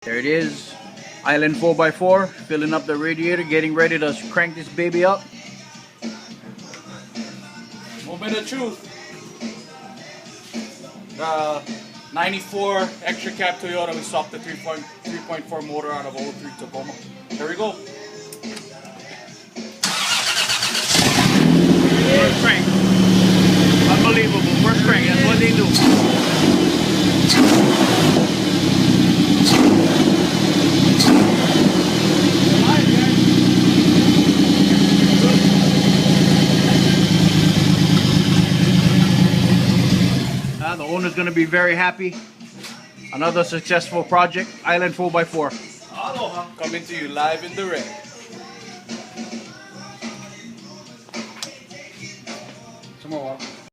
There it is. Island 4x4, filling up the radiator, getting ready to crank this baby up. Moment of truth. The 94 extra cab Toyota, we swapped the 3.4 motor out of 03 Tacoma. There we go. First crank. Unbelievable. First crank. That's what they do. The owner's going to be very happy. Another successful project, Island 4x4. Aloha, coming to you live in the red. Some more.